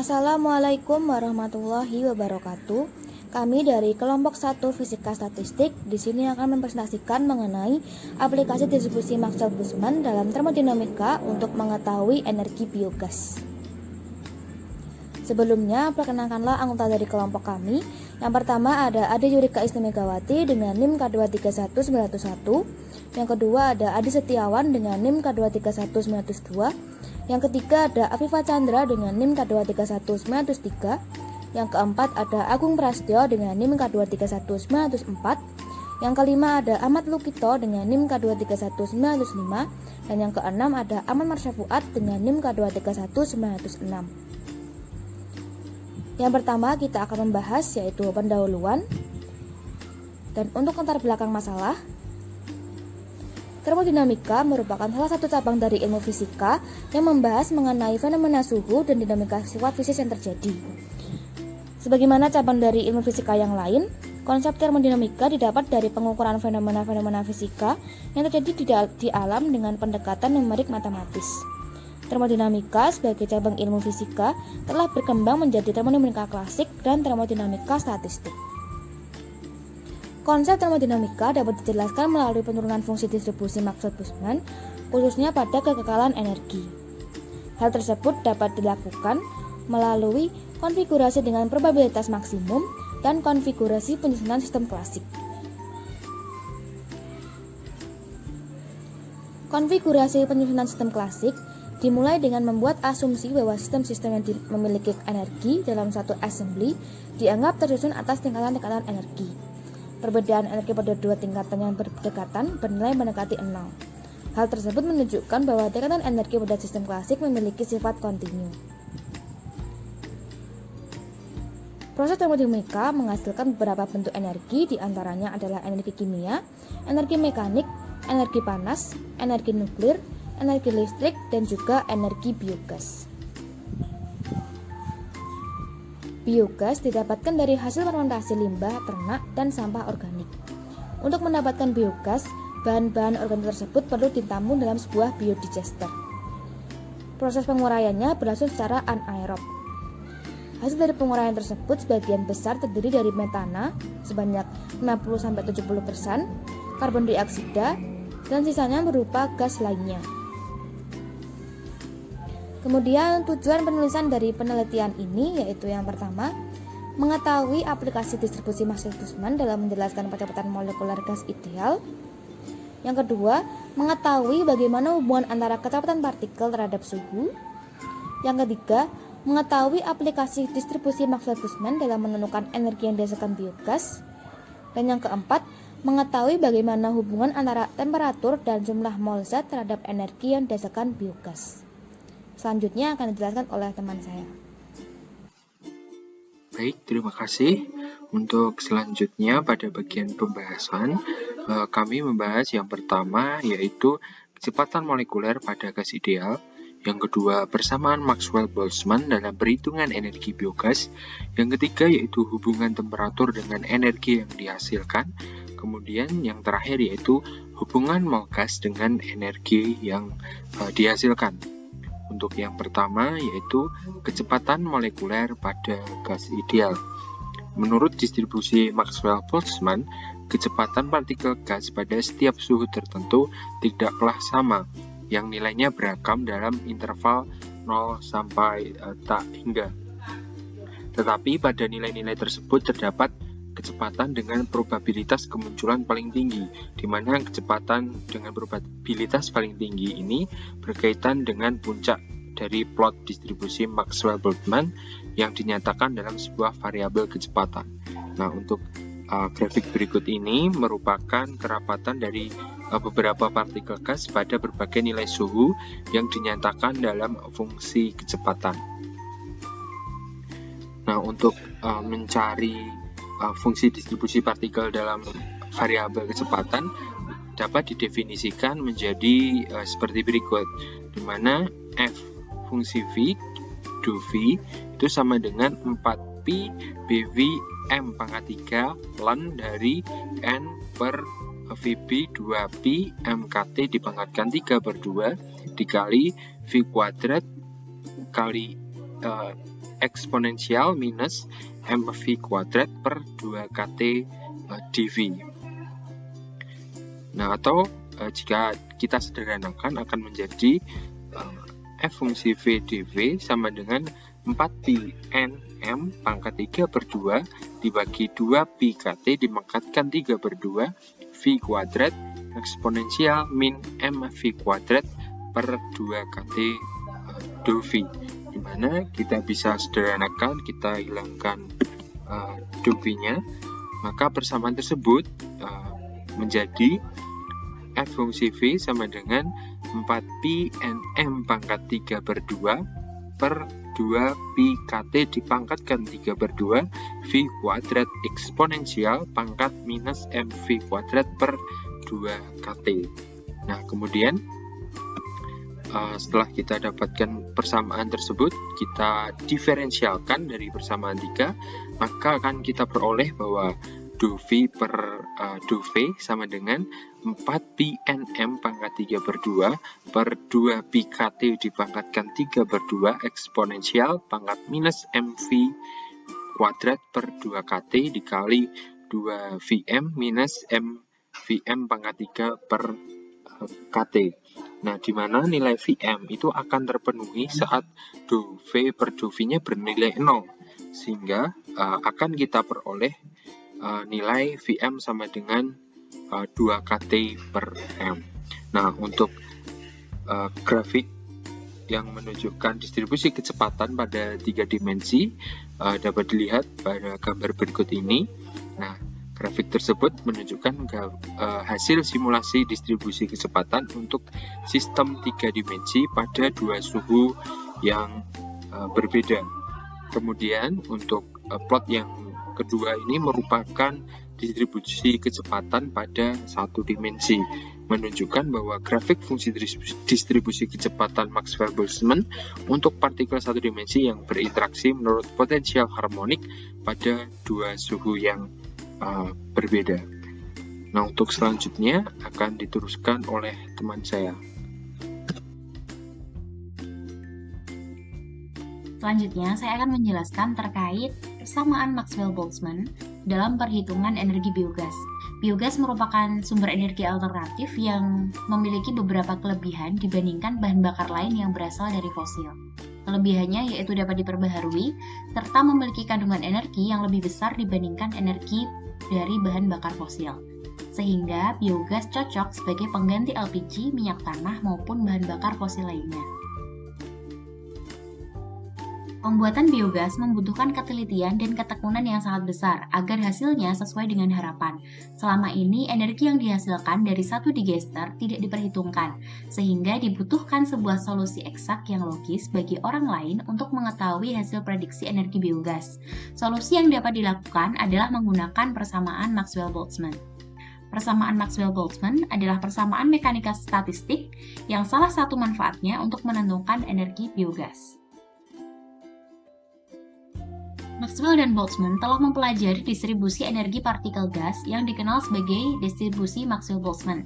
Assalamualaikum warahmatullahi wabarakatuh. Kami dari kelompok 1 Fisika Statistik di sini akan mempresentasikan mengenai aplikasi distribusi Maxwell-Boltzmann dalam termodinamika untuk mengetahui energi biogas. Sebelumnya, perkenalkanlah anggota dari kelompok kami. Yang pertama ada Ade Yurika Istimegawati dengan NIM K231901. Yang kedua ada Adi Setiawan dengan NIM K231902. Yang ketiga ada Afifa Chandra dengan NIM K231903. Yang keempat ada Agung Prastyo dengan NIM K231904. Yang kelima ada Ahmad Lukito dengan NIM K231905. Dan yang keenam ada Ahmad Marsha Fuad dengan NIM K231906. Yang pertama kita akan membahas yaitu pendahuluan. Dan untuk latar belakang masalah, termodinamika merupakan salah satu cabang dari ilmu fisika yang membahas mengenai fenomena suhu dan dinamika sifat fisis yang terjadi. Sebagaimana cabang dari ilmu fisika yang lain, konsep termodinamika didapat dari pengukuran fenomena-fenomena fisika yang terjadi di alam dengan pendekatan numerik matematis. Termodinamika sebagai cabang ilmu fisika telah berkembang menjadi termodinamika klasik dan termodinamika statistik. Konsep termodinamika dapat dijelaskan melalui penurunan fungsi distribusi Maxwell-Boltzmann, khususnya pada kekekalan energi. Hal tersebut dapat dilakukan melalui konfigurasi dengan probabilitas maksimum dan konfigurasi penyusunan sistem klasik. Konfigurasi penyusunan sistem klasik dimulai dengan membuat asumsi bahwa sistem-sistem yang memiliki energi dalam suatu assembly dianggap tersusun atas tingkatan-tingkatan energi. Perbedaan energi pada dua tingkatan yang berdekatan bernilai mendekati 0. Hal tersebut menunjukkan bahwa tingkatan energi pada sistem klasik memiliki sifat kontinu. Proses termodinamika menghasilkan beberapa bentuk energi, diantaranya adalah energi kimia, energi mekanik, energi panas, energi nuklir, energi listrik, dan juga energi biogas. Biogas didapatkan dari hasil fermentasi limbah ternak dan sampah organik. Untuk mendapatkan biogas, bahan-bahan organik tersebut perlu ditampung dalam sebuah biodigester. Proses penguraiannya berlangsung secara anaerob. Hasil dari penguraian tersebut sebagian besar terdiri dari metana sebanyak 50-70%, karbon dioksida, dan sisanya berupa gas lainnya. Kemudian tujuan penulisan dari penelitian ini yaitu yang pertama, mengetahui aplikasi distribusi Maxwell-Boltzmann dalam menjelaskan kecepatan molekuler gas ideal. Yang kedua, mengetahui bagaimana hubungan antara kecepatan partikel terhadap suhu. Yang ketiga, mengetahui aplikasi distribusi Maxwell-Boltzmann dalam menentukan energi yang dihasilkan biogas. Dan yang keempat, mengetahui bagaimana hubungan antara temperatur dan jumlah mol zat terhadap energi yang dihasilkan biogas. Selanjutnya akan dijelaskan oleh teman saya. Baik, terima kasih. Untuk selanjutnya pada bagian pembahasan, kami membahas yang pertama yaitu kecepatan molekuler pada gas ideal. Yang kedua, persamaan Maxwell-Boltzmann dalam perhitungan energi biogas. Yang ketiga yaitu hubungan temperatur dengan energi yang dihasilkan. Kemudian yang terakhir yaitu hubungan mol gas dengan energi yang dihasilkan. Untuk yang pertama yaitu kecepatan molekuler pada gas ideal. Menurut distribusi Maxwell-Boltzmann, kecepatan partikel gas pada setiap suhu tertentu tidaklah sama, yang nilainya beragam dalam interval 0 sampai tak hingga. Tetapi pada nilai-nilai tersebut terdapat kecepatan dengan probabilitas kemunculan paling tinggi, di mana kecepatan dengan probabilitas paling tinggi ini berkaitan dengan puncak dari plot distribusi Maxwell-Boltzmann yang dinyatakan dalam sebuah variabel kecepatan. Nah, untuk grafik berikut ini merupakan kerapatan dari beberapa partikel gas pada berbagai nilai suhu yang dinyatakan dalam fungsi kecepatan. Nah, untuk mencari fungsi distribusi partikel dalam variabel kecepatan dapat didefinisikan menjadi seperti berikut, di mana f fungsi v do v itu sama dengan 4pi bv m pangkat 3 ln dari n per vb 2pi mkt dipangkatkan 3/2 dikali v kuadrat kali eksponensial minus mv kuadrat per 2kT dV. Nah, atau jika kita sederhanakan akan menjadi f fungsi v dv sama dengan 4pi nm pangkat 3 per 2 dibagi 2pi kt dimangkatkan 3 per 2 v kuadrat eksponensial min mv kuadrat per 2 kt dV, dimana kita bisa sederhanakan, kita hilangkan dV-nya, maka persamaan tersebut menjadi f fungsi v sama dengan 4pi nm pangkat 3 per 2 per 2pi kt dipangkatkan 3 per 2 v kuadrat eksponensial pangkat minus mv kuadrat per 2 kt. Nah, kemudian setelah kita dapatkan persamaan tersebut, kita diferensialkan dari persamaan 3, maka akan kita peroleh bahwa dV per dV sama dengan 4pi nm pangkat 3 per 2 per 2pi kt dipangkatkan 3 per 2 eksponensial pangkat minus mv kuadrat per 2 kt dikali 2 vm minus mvm pangkat 3 per kt. Nah, di mana nilai Vm itu akan terpenuhi saat dV per dV-nya bernilai 0, sehingga akan kita peroleh nilai Vm sama dengan 2 kt per m. Nah, untuk grafik yang menunjukkan distribusi kecepatan pada 3 dimensi dapat dilihat pada gambar berikut ini. Nah, grafik tersebut menunjukkan hasil simulasi distribusi kecepatan untuk sistem 3 dimensi pada 2 suhu yang berbeda. Kemudian untuk plot yang kedua ini merupakan distribusi kecepatan pada 1 dimensi, menunjukkan bahwa grafik fungsi distribusi kecepatan Maxwell-Boltzmann untuk partikel 1 dimensi yang berinteraksi menurut potensial harmonik pada 2 suhu yang berbeda. Nah, untuk selanjutnya akan diteruskan oleh teman saya. Selanjutnya, saya akan menjelaskan terkait persamaan Maxwell-Boltzmann dalam perhitungan energi biogas. Biogas merupakan sumber energi alternatif yang memiliki beberapa kelebihan dibandingkan bahan bakar lain yang berasal dari fosil. Kelebihannya yaitu dapat diperbaharui, serta memiliki kandungan energi yang lebih besar dibandingkan energi dari bahan bakar fosil. Sehingga biogas cocok sebagai pengganti LPG, minyak tanah, maupun bahan bakar fosil lainnya. Pembuatan biogas membutuhkan ketelitian dan ketekunan yang sangat besar agar hasilnya sesuai dengan harapan. Selama ini, energi yang dihasilkan dari satu digester tidak diperhitungkan, sehingga dibutuhkan sebuah solusi eksak yang logis bagi orang lain untuk mengetahui hasil prediksi energi biogas. Solusi yang dapat dilakukan adalah menggunakan persamaan Maxwell-Boltzmann. Persamaan Maxwell-Boltzmann adalah persamaan mekanika statistik yang salah satu manfaatnya untuk menentukan energi biogas. Maxwell dan Boltzmann telah mempelajari distribusi energi partikel gas yang dikenal sebagai distribusi Maxwell-Boltzmann.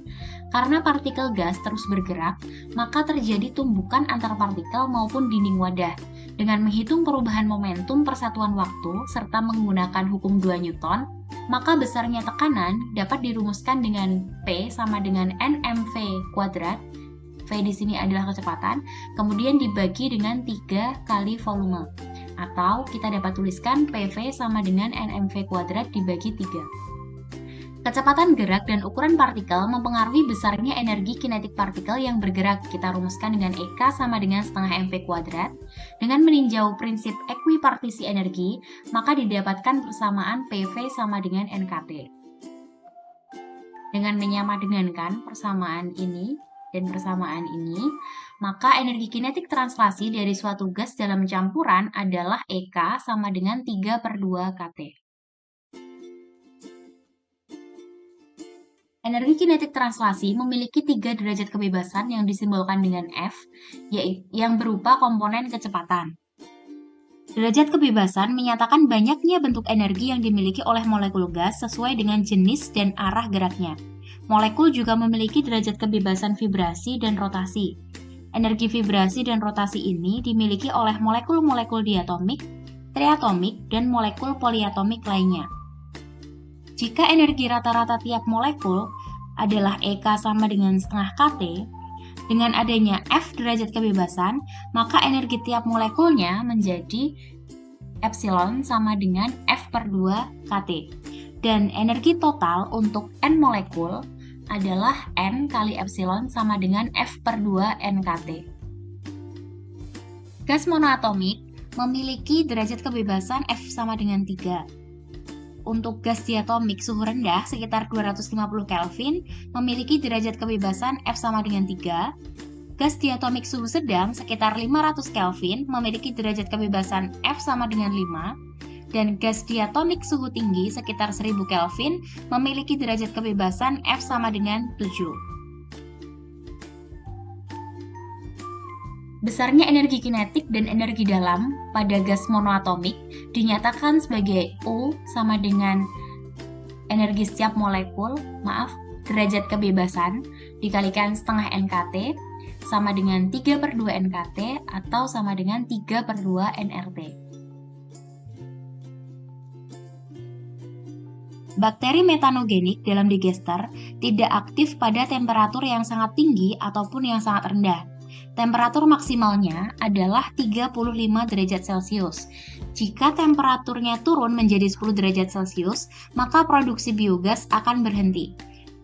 Karena partikel gas terus bergerak, maka terjadi tumbukan antar partikel maupun dinding wadah. Dengan menghitung perubahan momentum persatuan waktu serta menggunakan hukum 2 Newton, maka besarnya tekanan dapat dirumuskan dengan P sama dengan nmv kuadrat. V di sini adalah kecepatan, kemudian dibagi dengan 3 kali volume. Atau kita dapat tuliskan PV sama dengan nmv kuadrat dibagi 3. Kecepatan gerak dan ukuran partikel mempengaruhi besarnya energi kinetik partikel yang bergerak. Kita rumuskan dengan EK sama dengan setengah mv kuadrat. Dengan meninjau prinsip ekuipartisi energi, maka didapatkan persamaan PV sama dengan NKT. Dengan menyamadengankan persamaan ini dan persamaan ini, maka energi kinetik translasi dari suatu gas dalam campuran adalah EK sama dengan 3 per 2 kT. Energi kinetik translasi memiliki 3 derajat kebebasan yang disimbolkan dengan F, yaitu yang berupa komponen kecepatan. Derajat kebebasan menyatakan banyaknya bentuk energi yang dimiliki oleh molekul gas sesuai dengan jenis dan arah geraknya. Molekul juga memiliki derajat kebebasan vibrasi dan rotasi. Energi vibrasi dan rotasi ini dimiliki oleh molekul-molekul diatomik triatomik, dan molekul poliatomik lainnya. Jika energi rata-rata tiap molekul adalah EK sama dengan setengah kT, dengan adanya F derajat kebebasan, maka energi tiap molekulnya menjadi epsilon sama dengan F/2 kT. Dan energi total untuk N molekul adalah N kali epsilon sama dengan F/2 NKT. Gas monoatomik memiliki derajat kebebasan F sama dengan 3. Untuk gas diatomik suhu rendah sekitar 250 Kelvin memiliki derajat kebebasan F sama dengan 3. Gas diatomik suhu sedang sekitar 500 Kelvin memiliki derajat kebebasan F sama dengan 5. Dan gas diatomik suhu tinggi sekitar 1000 Kelvin memiliki derajat kebebasan F sama dengan 7. Besarnya energi kinetik dan energi dalam pada gas monoatomik dinyatakan sebagai U sama dengan energi setiap molekul, derajat kebebasan dikalikan setengah NKT sama dengan 3/2 NKT atau sama dengan 3/2 nRT. Bakteri metanogenik dalam digester tidak aktif pada temperatur yang sangat tinggi ataupun yang sangat rendah. Temperatur maksimalnya adalah 35 derajat Celcius. Jika temperaturnya turun menjadi 10 derajat Celcius, maka produksi biogas akan berhenti.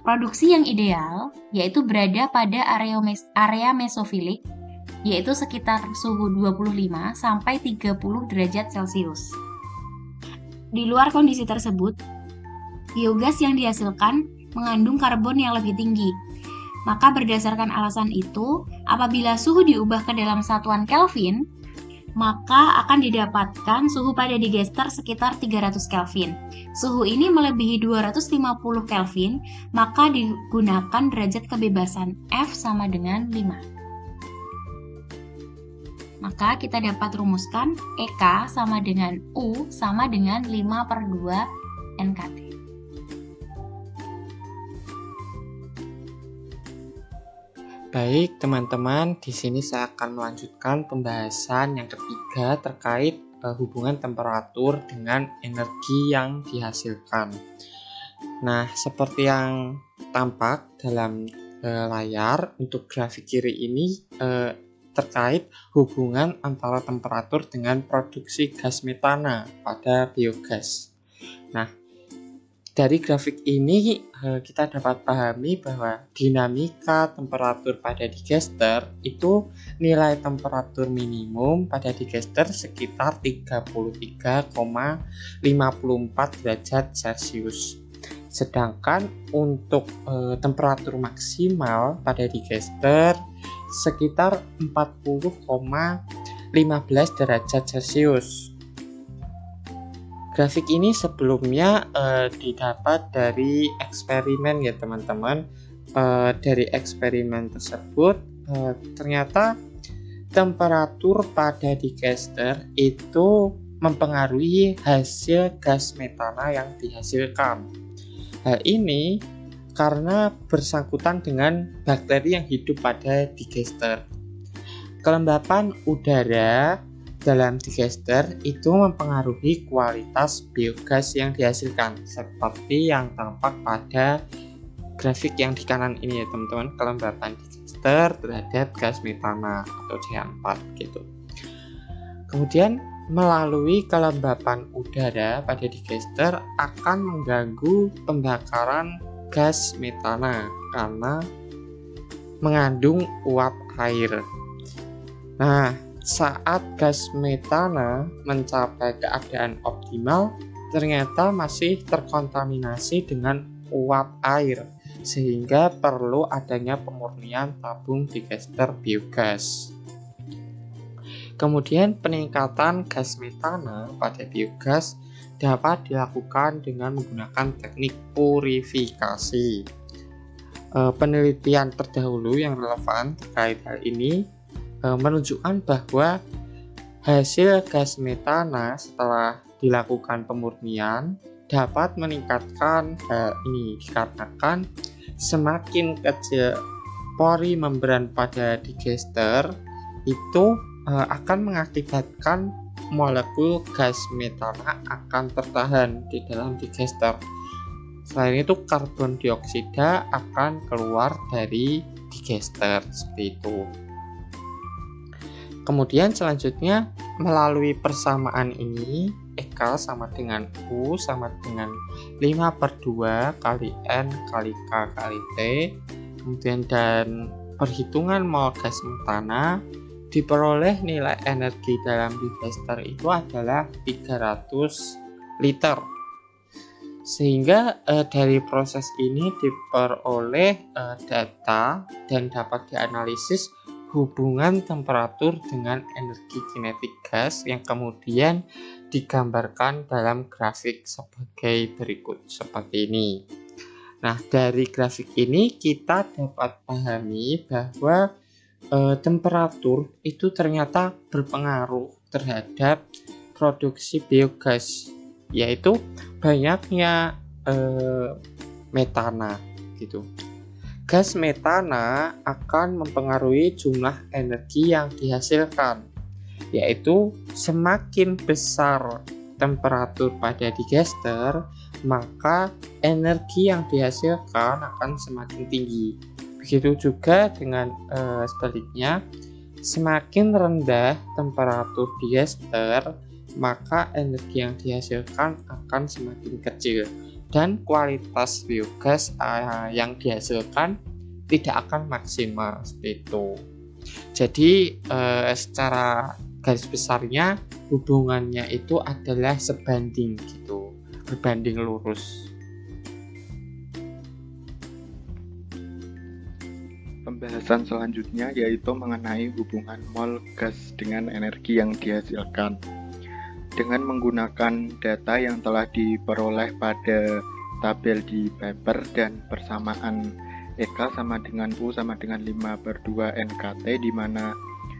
Produksi yang ideal yaitu berada pada area mesofilik, yaitu sekitar suhu 25 sampai 30 derajat Celcius. Di luar kondisi tersebut, biogas yang dihasilkan mengandung karbon yang lebih tinggi. Maka berdasarkan alasan itu, apabila suhu diubah ke dalam satuan Kelvin, maka akan didapatkan suhu pada digester sekitar 300 Kelvin. Suhu ini melebihi 250 Kelvin, maka digunakan derajat kebebasan F sama dengan 5. Maka kita dapat rumuskan EK sama dengan U sama dengan 5/2 NKT. Baik, teman-teman, di sini saya akan melanjutkan pembahasan yang ketiga terkait hubungan temperatur dengan energi yang dihasilkan. Nah, seperti yang tampak dalam layar, untuk grafik kiri ini terkait hubungan antara temperatur dengan produksi gas metana pada biogas. Nah, dari grafik ini kita dapat pahami bahwa dinamika temperatur pada digester itu nilai temperatur minimum pada digester sekitar 33,54 derajat Celcius. Sedangkan untuk temperatur maksimal pada digester sekitar 40,15 derajat Celcius. Grafik ini sebelumnya didapat dari eksperimen ya teman-teman. Dari eksperimen tersebut ternyata temperatur pada digester itu mempengaruhi hasil gas metana yang dihasilkan. Hal ini karena bersangkutan dengan bakteri yang hidup pada digester. Kelembapan udara dalam digester itu mempengaruhi kualitas biogas yang dihasilkan, seperti yang tampak pada grafik yang di kanan ini ya teman-teman, kelembapan digester terhadap gas metana atau CH4 gitu. Kemudian melalui kelembapan udara pada digester akan mengganggu pembakaran gas metana karena mengandung uap air. Nah, saat gas metana mencapai keadaan optimal, ternyata masih terkontaminasi dengan uap air, sehingga perlu adanya pemurnian tabung digester biogas. Kemudian peningkatan gas metana pada biogas dapat dilakukan dengan menggunakan teknik purifikasi. Penelitian terdahulu yang relevan terkait hal ini menunjukkan bahwa hasil gas metana setelah dilakukan pemurnian dapat meningkatkan ini dikarenakan semakin kecil pori membran pada digester itu akan mengakibatkan molekul gas metana akan tertahan di dalam digester. Selain itu, karbon dioksida akan keluar dari digester seperti itu. Kemudian selanjutnya, melalui persamaan ini, Ek sama dengan U sama dengan 5/2 kali N kali K kali T. Kemudian dan perhitungan mol gas metana, diperoleh nilai energi dalam digester itu adalah 300 liter. Sehingga dari proses ini diperoleh data dan dapat dianalisis hubungan temperatur dengan energi kinetik gas yang kemudian digambarkan dalam grafik sebagai berikut seperti ini. Nah, dari grafik ini kita dapat pahami bahwa temperatur itu ternyata berpengaruh terhadap produksi biogas, yaitu banyaknya metana gitu. Gas metana akan mempengaruhi jumlah energi yang dihasilkan, yaitu semakin besar temperatur pada digester, maka energi yang dihasilkan akan semakin tinggi. Begitu juga dengan sebaliknya, semakin rendah temperatur digester, maka energi yang dihasilkan akan semakin kecil dan kualitas biogas yang dihasilkan tidak akan maksimal seperti itu. Jadi secara garis besarnya hubungannya itu adalah sebanding gitu, berbanding lurus. Pembahasan selanjutnya yaitu mengenai hubungan mol gas dengan energi yang dihasilkan. Dengan menggunakan data yang telah diperoleh pada tabel di paper dan persamaan EK sama dengan U sama dengan 5/2 NKT, di mana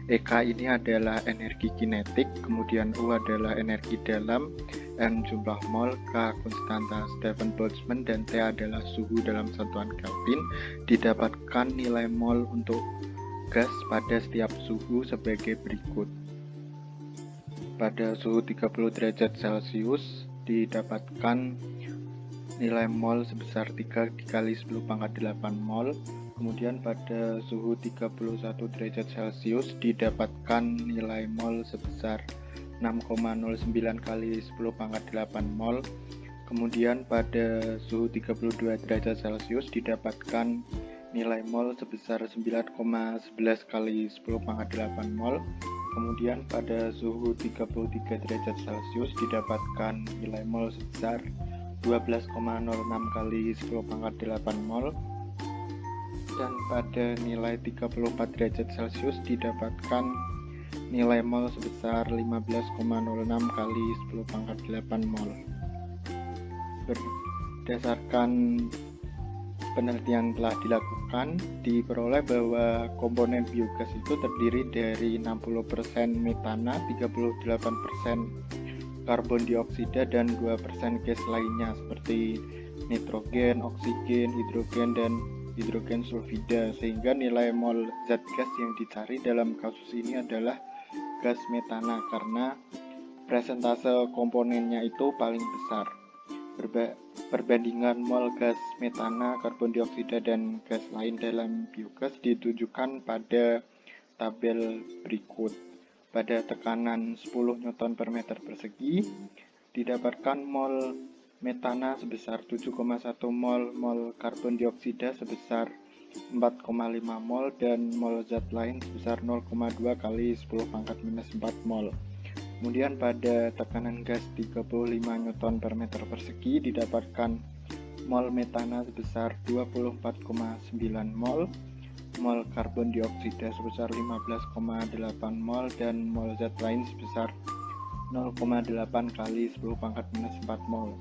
EK ini adalah energi kinetik, kemudian U adalah energi dalam, N jumlah mol, K konstanta Stephen Boltzmann, dan T adalah suhu dalam satuan Kelvin. Didapatkan nilai mol untuk gas pada setiap suhu sebagai berikut. Pada suhu 30 derajat Celcius didapatkan nilai mol sebesar 3 dikali 10⁸ mol. Kemudian pada suhu 31 derajat Celcius didapatkan nilai mol sebesar 6,09 kali 10⁸ mol. Kemudian pada suhu 32 derajat Celcius didapatkan nilai mol sebesar 9,11 kali 10⁸ mol. Kemudian pada suhu 33 derajat Celcius didapatkan nilai mol sebesar 12,06 kali 10⁸ mol. Dan pada nilai 34 derajat Celcius didapatkan nilai mol sebesar 15,06 kali 10⁸ mol. Berdasarkan penelitian telah dilakukan, diperoleh bahwa komponen biogas itu terdiri dari 60% metana, 38% karbon dioksida, dan 2% gas lainnya seperti nitrogen, oksigen, hidrogen, dan hidrogen sulfida, sehingga nilai mol zat gas yang dicari dalam kasus ini adalah gas metana karena presentase komponennya itu paling besar. Perbandingan mol gas metana, karbon dioksida, dan gas lain dalam biogas ditunjukkan pada tabel berikut. Pada tekanan 10 Newton per meter persegi didapatkan mol metana sebesar 7,1 mol, mol karbon dioksida sebesar 4,5 mol, dan mol zat lain sebesar 0,2 kali 10⁻⁴ mol. Kemudian pada tekanan gas 35 Newton per meter persegi didapatkan mol metana sebesar 24,9 mol, mol karbon dioksida sebesar 15,8 mol, dan mol zat lain sebesar 0,8 kali 10⁻⁴ mol.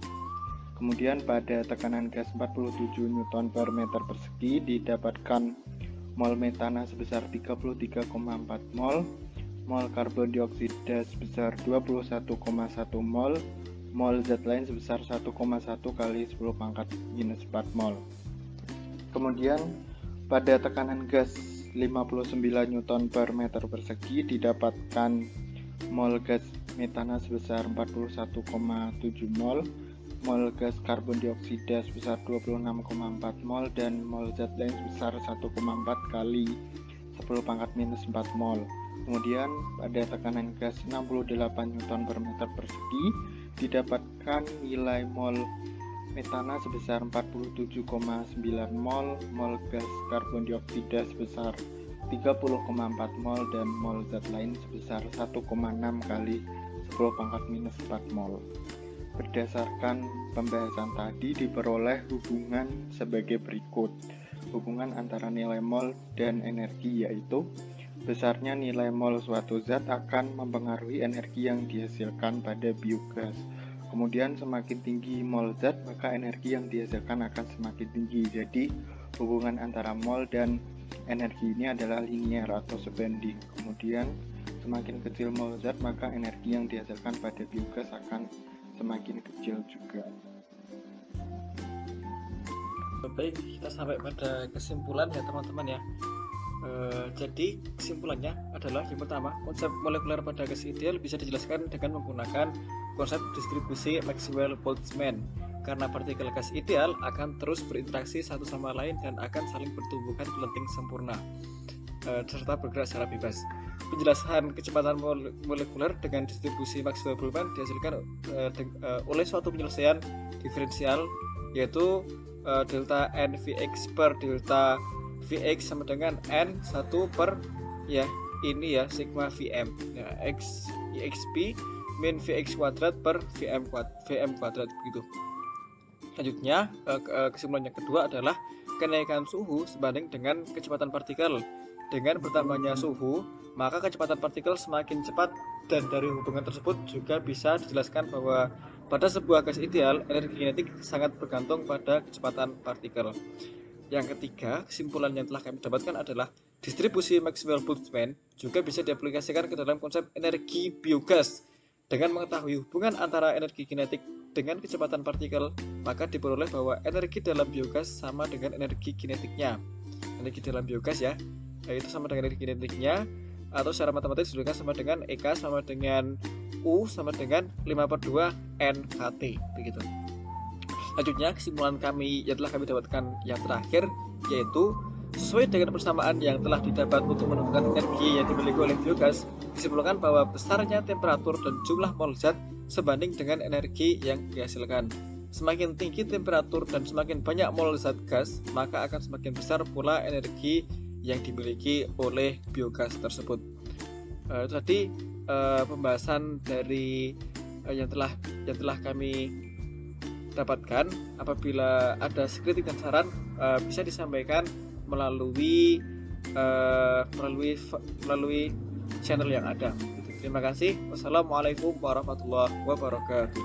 Kemudian pada tekanan gas 47 Newton per meter persegi didapatkan mol metana sebesar 33,4 mol, mol karbon dioksida sebesar 21,1 mol, mol zat lain sebesar 1,1 kali 10⁻⁴ mol. Kemudian pada tekanan gas 59 Newton per meter persegi didapatkan mol gas metana sebesar 41,7 mol, mol gas karbon dioksida sebesar 26,4 mol, dan mol zat lain sebesar 1,4 kali 10⁻⁻4 mol. Kemudian pada tekanan gas 68 Newton per meter persegi didapatkan nilai mol metana sebesar 47,9 mol, mol gas karbon dioksida sebesar 30,4 mol, dan mol zat lain sebesar 1,6 kali 10⁻⁻4 mol. Berdasarkan pembahasan tadi diperoleh hubungan sebagai berikut. Hubungan antara nilai mol dan energi, yaitu besarnya nilai mol suatu zat akan mempengaruhi energi yang dihasilkan pada biogas. Kemudian semakin tinggi mol zat, maka energi yang dihasilkan akan semakin tinggi. Jadi hubungan antara mol dan energi ini adalah linear atau sebanding. Kemudian semakin kecil mol zat, maka energi yang dihasilkan pada biogas akan semakin kecil juga. Baik, kita sampai pada kesimpulan ya teman-teman ya. Jadi kesimpulannya adalah yang pertama, konsep molekuler pada gas ideal bisa dijelaskan dengan menggunakan konsep distribusi Maxwell-Boltzmann, karena partikel gas ideal akan terus berinteraksi satu sama lain dan akan saling bertumbukan kelenting sempurna serta bergerak secara bebas. Penjelasan kecepatan molekuler dengan distribusi Maxwell-Boltzmann dihasilkan oleh suatu penyelesaian diferensial, yaitu delta n Vx per delta Vx sama dengan n1 per ini sigma Vm x exp min Vx kuadrat per Vm kuadrat begitu. Selanjutnya kesimpulan yang kedua adalah kenaikan suhu sebanding dengan kecepatan partikel. Dengan bertambahnya suhu, maka kecepatan partikel semakin cepat, dan dari hubungan tersebut juga bisa dijelaskan bahwa pada sebuah gas ideal, energi kinetik sangat bergantung pada kecepatan partikel. Yang ketiga, kesimpulan yang telah kami dapatkan adalah distribusi Maxwell-Boltzmann juga bisa diaplikasikan ke dalam konsep energi biogas. Dengan mengetahui hubungan antara energi kinetik dengan kecepatan partikel, maka diperoleh bahwa energi dalam biogas sama dengan energi kinetiknya. Energi dalam biogas itu sama dengan energi kinetiknya, atau secara matematis juga sama dengan EK sama dengan U sama dengan 5/2 NKT begitu. Selanjutnya kesimpulan kami yang telah kami dapatkan yang terakhir, yaitu sesuai dengan persamaan yang telah didapat untuk menentukan energi yang dimiliki oleh biogas, disimpulkan bahwa besarnya temperatur dan jumlah mol zat sebanding dengan energi yang dihasilkan. Semakin tinggi temperatur dan semakin banyak mol zat gas, maka akan semakin besar pula energi yang dimiliki oleh biogas tersebut. Itu tadi pembahasan dari yang telah kami dapatkan. Apabila ada kritik dan saran bisa disampaikan melalui channel yang ada. Terima kasih. Wassalamualaikum warahmatullahi wabarakatuh.